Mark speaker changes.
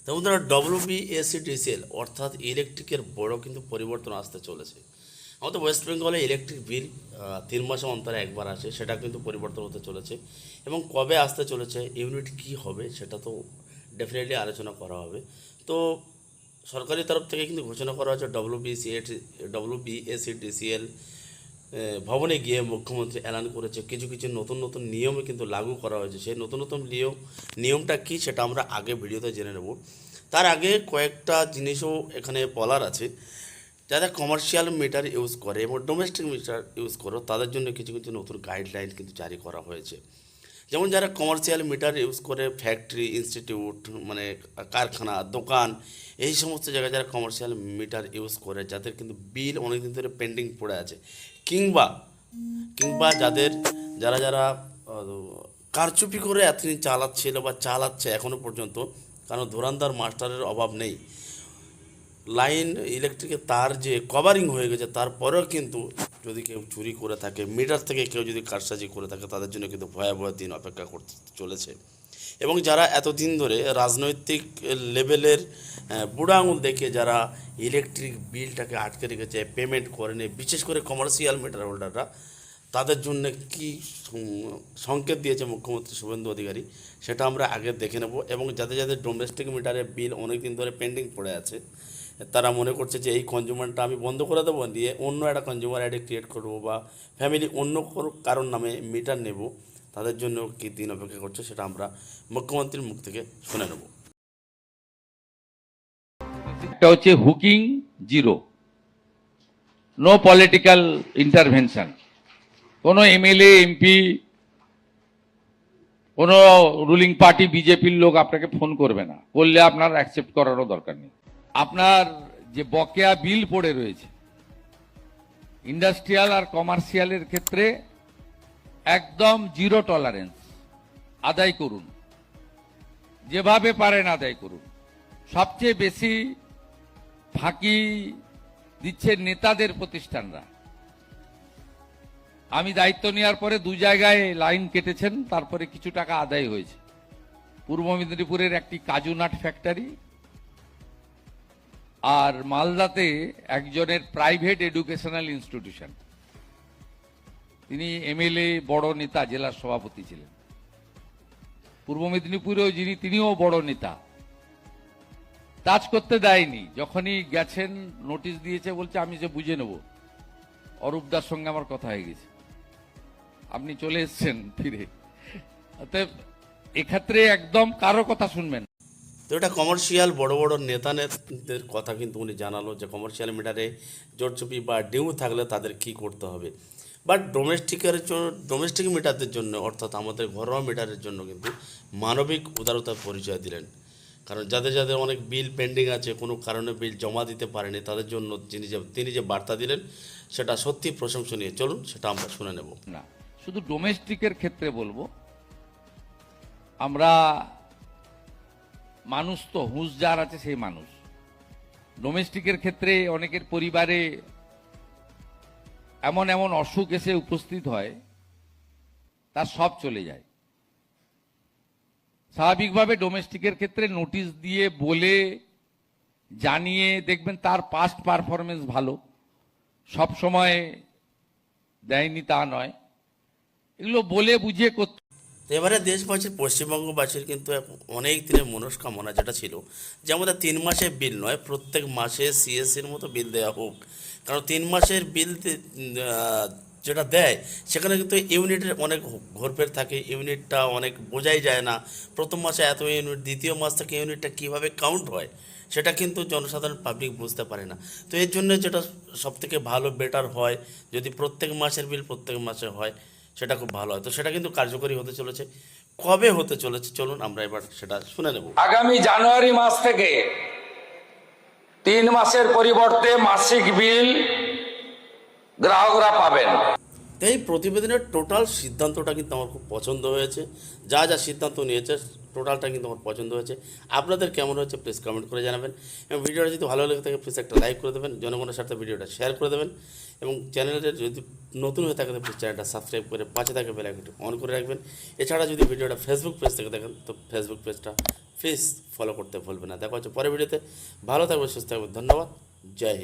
Speaker 1: তো বন্ধুরা, ডব্লিউবিএসিডিসিএল অর্থাৎ ইলেকট্রিকের বড় কিন্তু পরিবর্তন আসতে চলেছে। আমাদের ওয়েস্ট বেঙ্গলে ইলেকট্রিক বিল 3 মাসে অন্তরে একবার আসে, সেটা কিন্তু পরিবর্তন হতে চলেছে। এবং কবে আসতে চলেছে, ইউনিট কি হবে, সেটা তো ডেফিনেটলি আলোচনা করা হবে। তো সরকারি তরফ থেকে কিন্তু ঘোষণা করা হয়েছে ডব্লিউবিএসিডিসিএল ভবনে গিয়ে মুখ্যমন্ত্রী এলান করেছে কিছু কিছু নতুন নতুন নিয়মে কিন্তু লাগু করা হয়েছে। সেই নতুন নতুন নিয়মটা কি সেটা আমরা আগে ভিডিওতে জেনে নেব। তার আগে কয়েকটা জিনিসও এখানে বলার আছে। যারা কমার্শিয়াল মিটার ইউজ করে এবং ডোমেস্টিক মিটার ইউজ করো তাদের জন্য কিছু কিছু নতুন গাইডলাইন কিন্তু জারি করা হয়েছে। যেমন যারা কমার্শিয়াল মিটার ইউজ করে ফ্যাক্টরি, ইনস্টিটিউট, মানে কারখানা, দোকান, এই সমস্ত জায়গায় যারা কমার্শিয়াল মিটার ইউজ করে, যাদের কিন্তু বিল অনেকদিন ধরে পেন্ডিং পড়ে আছে, কিংবা কিংবা যারা যারা কারচুপি করে এতদিন চালাচ্ছিল বা চালাচ্ছে এখনও পর্যন্ত, কারণ ধুরান্ধার মাস্টারের অভাব নেই, লাইন ইলেকট্রিকের তার যে কভারিং হয়ে গেছে তারপরেও কিন্তু যদি কেউ চুরি করে থাকে, মিটার থেকে কেউ যদি কারসাজি করে থাকে, তাদের জন্য কিন্তু ভয়াবহ দিন অপেক্ষা করতে চলেছে। এবং যারা এতদিন ধরে রাজনৈতিক লেভেলের বুড়া আঙুল দেখে যারা ইলেকট্রিক বিলটাকে আটকে রেখেছে, পেমেন্ট করেনি, বিশেষ করে কমার্শিয়াল মিটার হোল্ডাররা, তাদের জন্য কি সংকেত দিয়েছে মুখ্যমন্ত্রী শুভেন্দু অধিকারী, সেটা আমরা আগে দেখে নেব। এবং যাদের যাদের ডোমেস্টিক মিটারের বিল অনেক দিন ধরে পেন্ডিং পড়ে আছে, তারা মনে করছে যে এই কনজিউমারটা আমি বন্ধ করে দেবো, দিয়ে অন্য একটা কনজিউমার আইডি ক্রিয়েট করবো, বা ফ্যামিলি অন্য কোনো কারোর নামে মিটার নেব, তাদের জন্য কি দিন অপেক্ষা করছে সেটা আমরা মুখ্যমন্ত্রীর মুখ থেকে শুনে নেব।
Speaker 2: একটা হচ্ছে hooking zero, no political intervention. কোনো এমএলএ, এমপি, কোনো রুলিং পার্টি বিজেপির লোক আপনাকে ফোন করবে না, করলে আপনার অ্যাকসেপ্ট করারও দরকার নেই। আপনার যে বকেয়া বিল পড়ে রয়েছে ইন্ডাস্ট্রিয়াল আর কমার্শিয়ালের ক্ষেত্রে একদম জিরো টলারেন্স, আদায় করুন, যেভাবে পারেন আদায় করুন। সবচেয়ে বেশি ফাঁকি দিচ্ছে নেতাদের প্রতিষ্ঠানরা। আমি দায়িত্ব নেওয়ার পরে 2 জায়গায় লাইন কেটেছেন, তারপরে কিছু টাকা আদায় হয়েছে। পূর্ব মেদিনীপুরের একটি কাজু নাট ফ্যাক্টরি, আর মালদাতে একজনের প্রাইভেট এডুকেশনাল ইনস্টিটিউশন। তিনি এমএলএ, বড় নেতা, জেলার সভাপতি ছিলেন। পূর্ব মেদিনীপুরেও তিনিও বড় নেতা, কাজ করতে দেয়নি। যখনই গেছেন নোটিশ দিয়েছে, বলছে আমি যে বুঝে নেব। অরূপদার সঙ্গে আমার কথা হয়ে গেছে, আপনি চলে এসছেন ফিরে। অতএব এক্ষেত্রে একদম কারো কথা শুনবেন।
Speaker 1: তো এটা কমার্শিয়াল বড় বড় নেতাদের কথা কিন্তু উনি জানালো যে কমার্শিয়াল মিটারে জোরচুপি বা ডিউ থাকলে তাদের কি করতে হবে। বাট ডোমেস্টিক মিটারদের জন্য, অর্থাৎ আমাদের ঘরোয়া মিটারের জন্য কিন্তু মানবিক উদারতার পরিচয় দিলেন। কারণ যাদের যাদের অনেক বিল পেন্ডিং আছে, কোনো কারণে বিল জমা দিতে পারেনি, তাদের জন্য তিনি যে বার্তা দিলেন সেটা সত্যি প্রশংসনীয়। চলুন সেটা আমরা শুনে নেব।
Speaker 2: না, শুধু ডোমেস্টিকের ক্ষেত্রে বলবো, আমরা মানুষ তো, হুঁশ যার আছে সেই মানুষ। ডোমেস্টিকের ক্ষেত্রে অনেকের পরিবারে এমন এমন অসুখ এসে উপস্থিত হয়, তার সব চলে যায়। স্বাভাবিকভাবে ডোমেস্টিকের ক্ষেত্রে নোটিশ দিয়ে, বলে, জানিয়ে, দেখবেন তার পাস্ট পারফরমেন্স ভালো, সব সময় দেয়নি তা নয়, এগুলো বলে বুঝিয়ে করতে।
Speaker 1: তো এবারে দেশবাসীর, পশ্চিমবঙ্গবাসীর কিন্তু অনেক দিনের মনস্কামনা যেটা ছিল যে আমাদের 3 মাসের বিল নয়, প্রত্যেক মাসে সিএসসির মতো বিল দেওয়া হোক। কারণ 3 মাসের বিল যেটা দেয় সেখানে কিন্তু ইউনিটের অনেক ঘোরফের থাকে, ইউনিটটা অনেক বোঝাই যায় না। প্রথম মাসে এত ইউনিট, দ্বিতীয় মাস থেকে ইউনিটটা কীভাবে কাউন্ট হয় সেটা কিন্তু জনসাধারণ পাবলিক বুঝতে পারে না। তো এর জন্য যেটা সবথেকে ভালো, বেটার হয় যদি প্রত্যেক মাসের বিল প্রত্যেক মাসে হয়, সেটা খুব ভালো হয়। তো সেটা কিন্তু কার্যকরী হতে চলেছে। কবে হতে চলেছে চলুন আমরা এবার সেটা শুনে নেব।
Speaker 3: আগামী জানুয়ারি মাস থেকে 3 মাসের পরিবর্তে মাসিক বিল গ্রাহকরা পাবেন।
Speaker 1: এই প্রতিবেদনের টোটাল সিদ্ধান্তটা কিন্তু আমার খুব পছন্দ হয়েছে। যা যা সিদ্ধান্ত নিয়েছে টোটালটা কিন্তু আমার পছন্দ হয়েছে। আপনাদের কেমন হয়েছে প্লিজ কমেন্ট করে জানাবেন, এবং ভিডিওটা যদি ভালো লেগে থাকে প্লিজ একটা লাইক করে দেবেন, জনগণের সাথে ভিডিওটা শেয়ার করে দেবেন, এবং চ্যানেলটা যদি নতুন হয়ে থাকে তো প্লিজ চ্যানেলটা সাবস্ক্রাইব করে পাশে থাকে বেল আইকনটি অন করে রাখবেন। এছাড়া যদি ভিডিওটা ফেসবুক পেজ থেকে দেখেন তো ফেসবুক পেজটা প্লিজ ফলো করতে ভুলবেন না। দেখা হচ্ছে পরের ভিডিওতে। ভালো থাকবেন, সুস্থ থাকবেন, ধন্যবাদ, জয় হিন্দ।